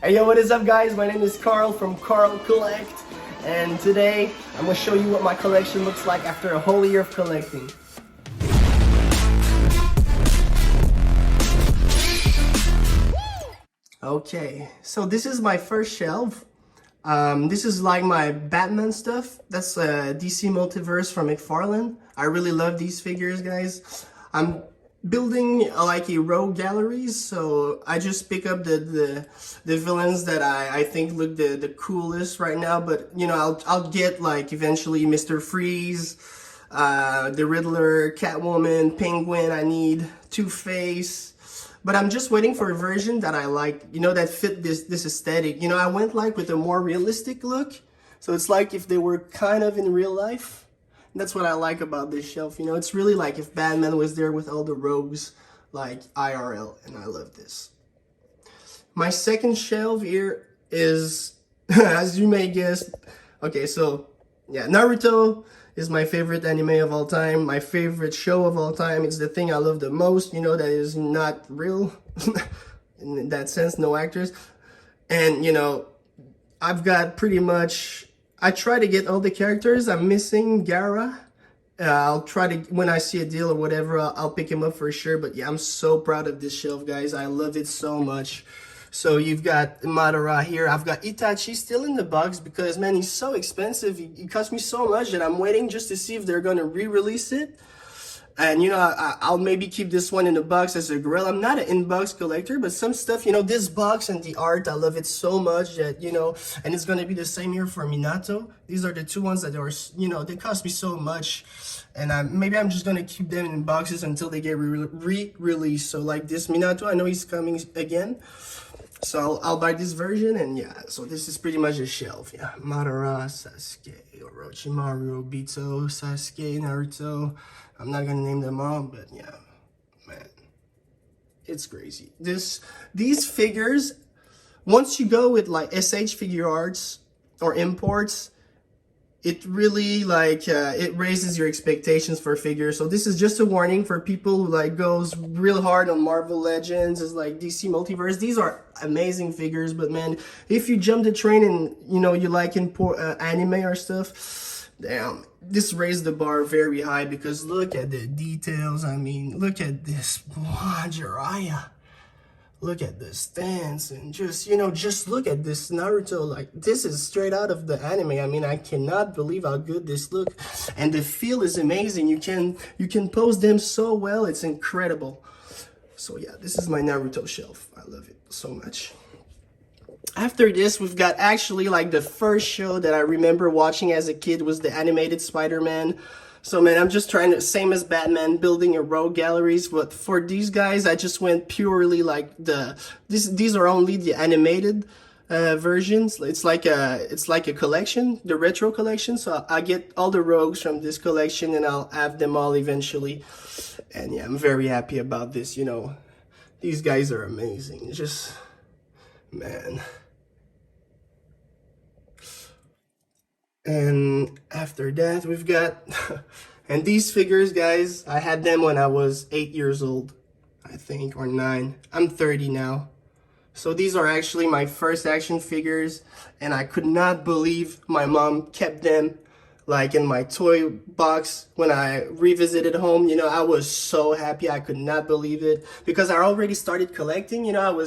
Hey yo, what is up guys? My name is Carl from Carl Collect, and today I'm going to show you what my collection looks like after a whole year of collecting. Okay, so this is my first shelf. This is like my Batman stuff. That's DC Multiverse from McFarlane. I really love these figures, guys. I'm building like a row galleries, so I just pick up the villains that I think look the coolest right now. But you know, I'll get like eventually Mr. Freeze, the Riddler, Catwoman, Penguin. I need Two-Face. But I'm just waiting for a version that I like, you know, that fit this aesthetic. You know, I went like with a more realistic look. So it's like if they were kind of in real life. And that's what I like about this shelf. You know, it's really like if Batman was there with all the rogues, like IRL. And I love this. My second shelf here is, as you may guess, okay, so yeah, Naruto is my favorite anime of all time, my favorite show of all time. It's the thing I love the most, you know, that is not real in that sense, no actors. And you know, I've got pretty much, I try to get all the characters. I'm missing Gaara. I'll try to, when I see a deal or whatever, I'll pick him up for sure. But yeah, I'm so proud of this shelf, guys. I love it so much. So you've got Madara here. I've got Itachi still in the box because, man, he's so expensive. He cost me so much that I'm waiting just to see if they're going to re-release it. And, you know, I'll maybe keep this one in the box as a grill. I'm not an in-box collector, but some stuff, you know, this box and the art, I love it so much that, you know, and it's going to be the same here for Minato. These are the two ones that are, you know, they cost me so much. And maybe I'm just going to keep them in boxes until they get re-released. So like this Minato, I know he's coming again. So I'll buy this version, and yeah, so this is pretty much a shelf. Yeah, Madara, Sasuke, Orochimaru, Obito, Sasuke, Naruto. I'm not gonna name them all, but yeah, man, it's crazy. These figures, once you go with like SH Figure Arts or imports, it really like it raises your expectations for figures. So this is just a warning for people who like goes real hard on Marvel Legends, is like DC Multiverse. These are amazing figures, but man, if you jump the train and you know you like anime or stuff, damn, this raised the bar very high because look at the details. I mean, look at this, wow, Jiraiya. Look at the stance and just, you know, just look at this Naruto. Like, this is straight out of the anime. I mean, I cannot believe how good this look. And the feel is amazing. You can pose them so well. It's incredible. So yeah, this is my Naruto shelf. I love it so much. After this, we've got actually like the first show that I remember watching as a kid was the animated SpiderMan. So man, I'm just trying to, same as Batman, building a row galleries, but for these guys, I just went purely like these are only the animated versions. It's like a collection, the retro collection. So I get all the rogues from this collection and I'll have them all eventually. And yeah, I'm very happy about this, you know. These guys are amazing. Just, man. And after that, we've got, and these figures, guys, I had them when I was 8 years old, I think, or 9. I'm 30 now. So these are actually my first action figures, and I could not believe my mom kept them like in my toy box when I revisited home. You know, I was so happy. I could not believe it because I already started collecting. You know,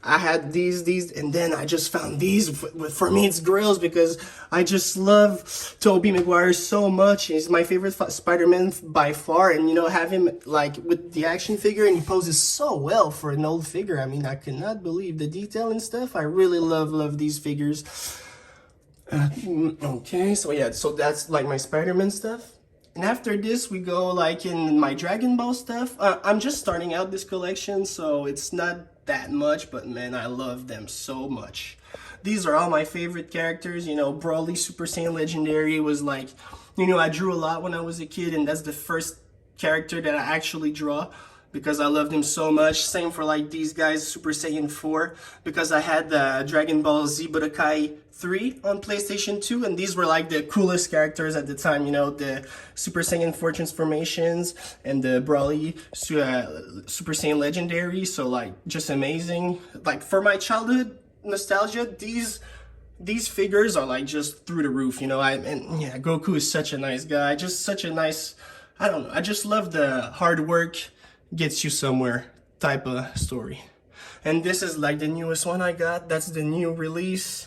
I had these, and then I just found these. For me, it's grills because I just love Tobey Maguire so much. He's my favorite Spider-Man by far, and you know, have him like with the action figure, and he poses so well for an old figure. I mean, I cannot believe the detail and stuff. I really love these figures. Okay, so yeah, so that's like my Spider-Man stuff. And after this, we go like in my Dragon Ball stuff. I'm just starting out this collection, so it's not that much, but man, I love them so much. These are all my favorite characters. You know, Broly Super Saiyan Legendary was like, you know, I drew a lot when I was a kid, and that's the first character that I actually draw because I loved him so much. Same for like these guys, Super Saiyan 4, because I had the Dragon Ball Z Budokai 3 on PlayStation 2, and these were like the coolest characters at the time, you know, the Super Saiyan 4 transformations and the Broly Super Saiyan Legendary. So like just amazing. Like for my childhood, nostalgia, these figures are like just through the roof, you know. And yeah, Goku is such a nice guy, just such a nice, I don't know, I just love the hard work gets you somewhere type of story. And this is like the newest one I got. That's the new release.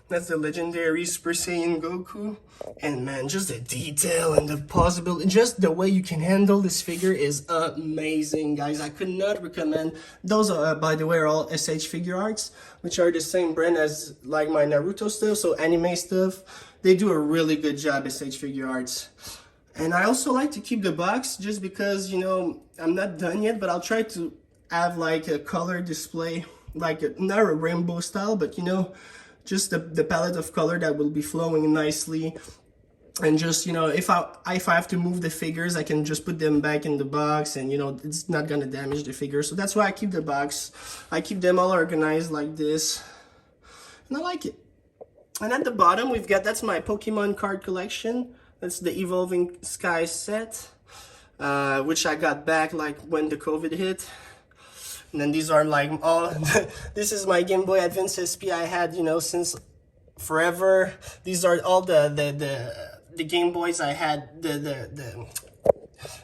That's the legendary Super Saiyan Goku. And man, just the detail and the possibility, just the way you can handle this figure is amazing, guys. I could not recommend. Those are, by the way, are all SH Figure Arts, which are the same brand as like my Naruto stuff, so anime stuff. They do a really good job, SH Figure Arts. And I also like to keep the box just because, you know, I'm not done yet, but I'll try to have like a color display, like not a rainbow style, but you know, just the palette of color that will be flowing nicely. And just, you know, if I have to move the figures, I can just put them back in the box, and you know, it's not gonna damage the figure. So that's why I keep the box. I keep them all organized like this, and I like it. And at the bottom we've got, that's my Pokemon card collection. That's the Evolving Skies set, which I got back like when the COVID hit. And then these are like all, this is my Game Boy Advance SP I had, you know, since forever. These are all the Game Boys I had,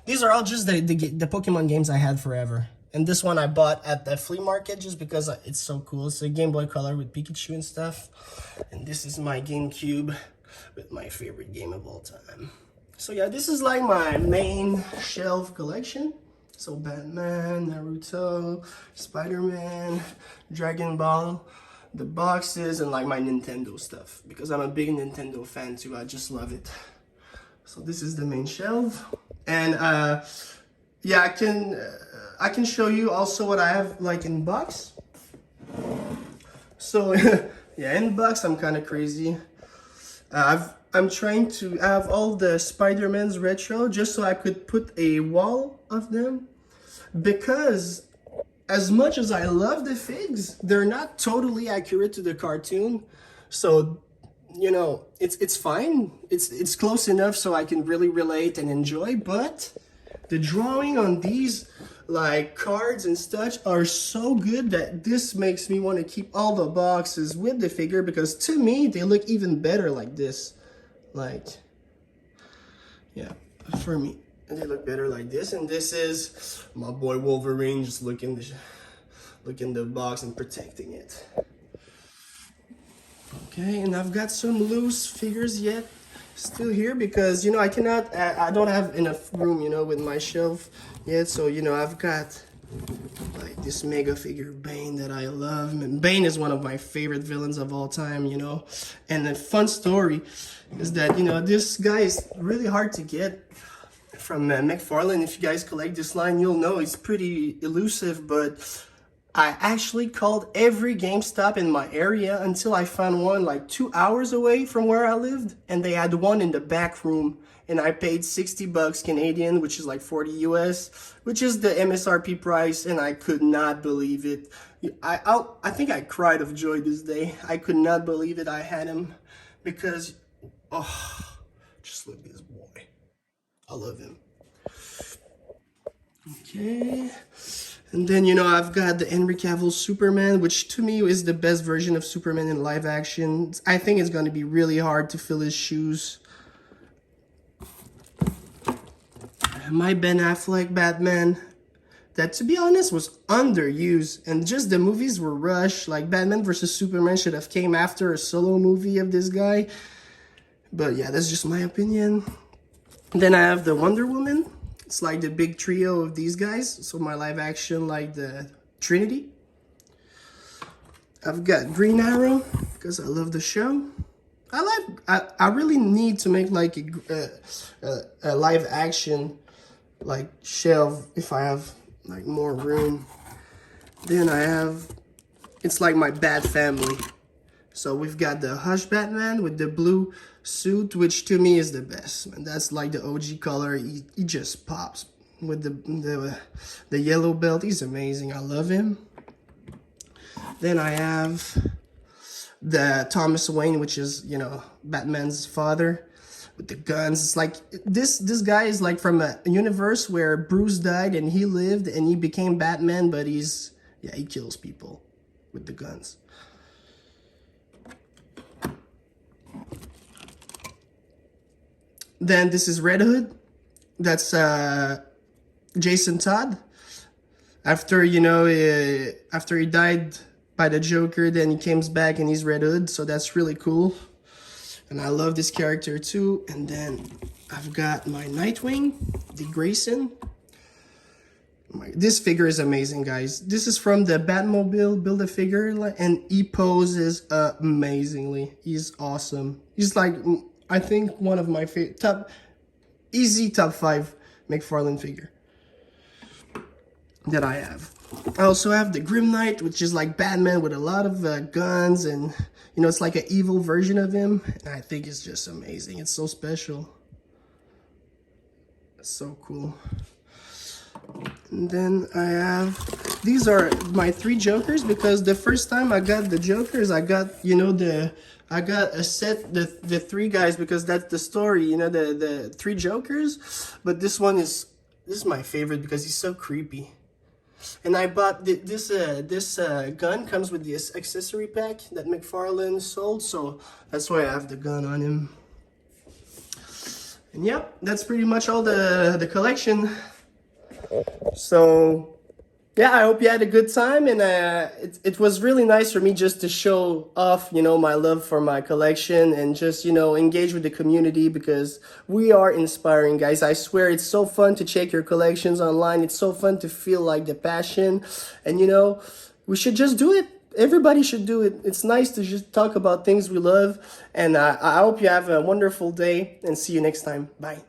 these are all just the Pokemon games I had forever. And this one I bought at the flea market just because it's so cool. It's a Game Boy Color with Pikachu and stuff. And this is my GameCube with my favorite game of all time. So yeah, this is like my main shelf collection. So Batman, Naruto, SpiderMan, Dragon Ball, the boxes, and like my Nintendo stuff. Because I'm a big Nintendo fan too, I just love it. So this is the main shelf. And yeah, I can show you also what I have like in box. So yeah, in box I'm kind of crazy. I'm trying to have all the Spider-Man's retro just so I could put a wall of them, because as much as I love the figs, they're not totally accurate to the cartoon. So, you know, it's fine. It's close enough so I can really relate and enjoy, but the drawing on these like cards and such are so good that this makes me want to keep all the boxes with the figure, because to me they look even better like this. Like, yeah, for me they look better like this. And this is my boy Wolverine just looking the box and protecting it. Okay, and I've got some loose figures yet still here, because you know I don't have enough room, you know, with my shelf yet. So you know, I've got like this mega figure Bane that I love. And Bane is one of my favorite villains of all time, you know. And the fun story is that, you know, this guy is really hard to get from McFarlane. If you guys collect this line, you'll know it's pretty elusive, but I actually called every GameStop in my area until I found one like 2 hours away from where I lived, and they had one in the back room, and I paid 60 bucks Canadian, which is like 40 US, which is the MSRP price, and I could not believe it. I think I cried of joy this day. I could not believe it. I had him because, oh, just look at this boy. I love him. Okay. And then, you know, I've got the Henry Cavill Superman, which to me is the best version of Superman in live action. I think it's going to be really hard to fill his shoes. My Ben Affleck Batman, that to be honest was underused, and just the movies were rushed. Like Batman versus Superman should have came after a solo movie of this guy. But yeah, that's just my opinion. Then I have the Wonder Woman. It's like the big trio of these guys. So my live action, like the Trinity. I've got Green Arrow because I love the show. I really need to make like a live action like shelf if I have like more room. Then I have, it's like my Bat family. So we've got the Hush Batman with the blue suit, which to me is the best. And that's like the OG color. He just pops with the yellow belt. He's amazing. I love him. Then I have the Thomas Wayne, which is, you know, Batman's father, with the guns. It's like this guy is like from a universe where Bruce died and he lived and he became Batman, but he kills people with the guns. Then this is Red Hood. That's Jason Todd. After, you know, after he died by the Joker, then he comes back and he's Red Hood. So that's really cool. And I love this character too. And then I've got my Nightwing, Dick Grayson. This figure is amazing, guys. This is from the Batmobile Build-A-Figure, and he poses amazingly. He's awesome. He's like, I think, one of my favorite, easy top 5 McFarlane figure that I have. I also have the Grim Knight, which is like Batman with a lot of guns, and you know, it's like an evil version of him. And I think it's just amazing. It's so special. It's so cool. And then I have, these are my 3 Jokers, because the first time I got the Jokers, I got, you know, I got a set, the 3 guys, because that's the story, you know, the 3 Jokers. But this is my favorite because he's so creepy. And I bought this gun comes with this accessory pack that McFarlane sold, so that's why I have the gun on him. And yep, that's pretty much all the collection. So yeah, I hope you had a good time, and it was really nice for me just to show off, you know, my love for my collection, and just, you know, engage with the community, because we are inspiring, guys. I swear, it's so fun to check your collections online. It's so fun to feel like the passion, and you know, we should just do it. Everybody should do it. It's nice to just talk about things we love, and I hope you have a wonderful day, and see you next time. Bye.